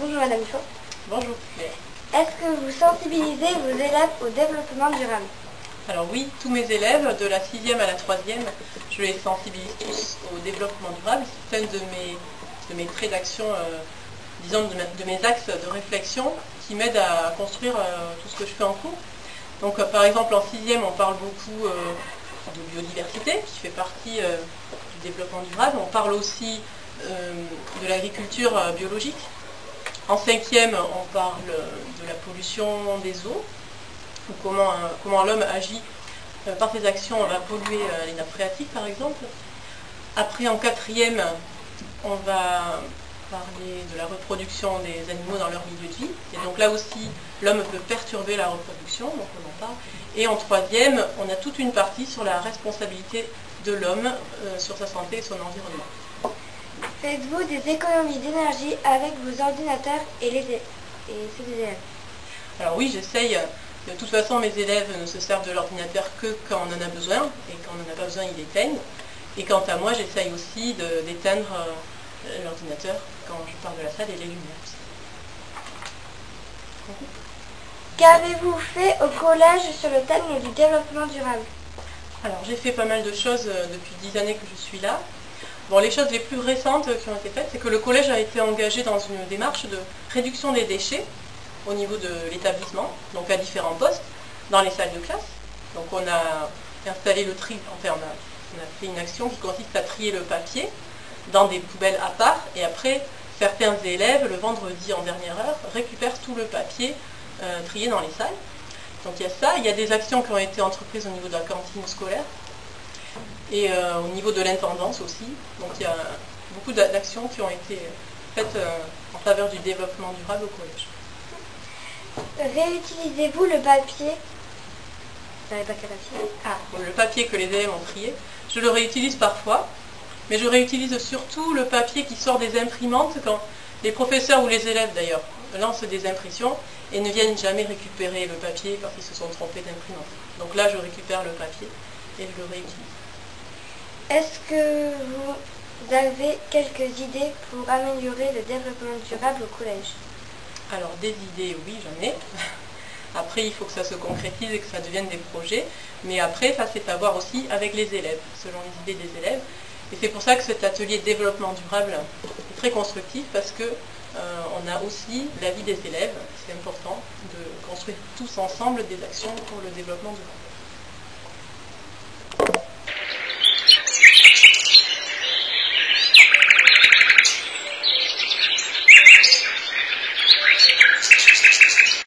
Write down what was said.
Bonjour Madame Michaud. Bonjour Claire. Est-ce que vous sensibilisez vos élèves au développement durable? Alors oui, tous mes élèves, de la 6e à la 3e, je les sensibilise tous au développement durable. C'est un de mes traits d'action, disons de mes axes de réflexion qui m'aident à construire tout ce que je fais en cours. Donc par exemple en 6e, on parle beaucoup de biodiversité, qui fait partie du développement durable. On parle aussi de l'agriculture biologique. En 5e, on parle de la pollution des eaux, ou comment l'homme agit par ses actions va polluer les nappes phréatiques par exemple. Après en 4e, on va parler de la reproduction des animaux dans leur milieu de vie. Et donc là aussi, l'homme peut perturber la reproduction, donc on en parle. Et en 3e, on a toute une partie sur la responsabilité de l'homme sur sa santé et son environnement. Faites-vous des économies d'énergie avec vos ordinateurs et ceux des élèves? Alors oui, j'essaye. De toute façon, mes élèves ne se servent de l'ordinateur que quand on en a besoin, et quand on n'en a pas besoin, ils l'éteignent. Et quant à moi, j'essaye aussi d'éteindre l'ordinateur quand je pars de la salle et les lumières aussi. Qu'avez-vous fait au collège sur le thème du développement durable? Alors j'ai fait pas mal de choses depuis 10 années que je suis là. Bon, les choses les plus récentes qui ont été faites, c'est que le collège a été engagé dans une démarche de réduction des déchets au niveau de l'établissement, donc à différents postes, dans les salles de classe. Donc on a installé le tri, enfin on a fait une action qui consiste à trier le papier dans des poubelles à part, et après certains élèves, le vendredi en dernière heure, récupèrent tout le papier trié dans les salles. Donc il y a ça, il y a des actions qui ont été entreprises au niveau de la cantine scolaire, et au niveau de l'intendance aussi. Donc il y a beaucoup d'actions qui ont été faites en faveur du développement durable au collège. Réutilisez-vous le papier? Vous n'avez pas qu'à papier. Le papier que les élèves ont trié, je le réutilise parfois, mais je réutilise surtout le papier qui sort des imprimantes quand les professeurs ou les élèves d'ailleurs lancent des impressions et ne viennent jamais récupérer le papier parce qu'ils se sont trompés d'imprimante. Donc là, je récupère le papier et je le réutilise. Est-ce que vous avez quelques idées pour améliorer le développement durable au collège? Alors des idées, oui, j'en ai. Après, il faut que ça se concrétise et que ça devienne des projets. Mais après, ça c'est à voir aussi avec les élèves, selon les idées des élèves. Et c'est pour ça que cet atelier développement durable est très constructif, parce que on a aussi l'avis des élèves. C'est important de construire tous ensemble des actions pour le développement durable.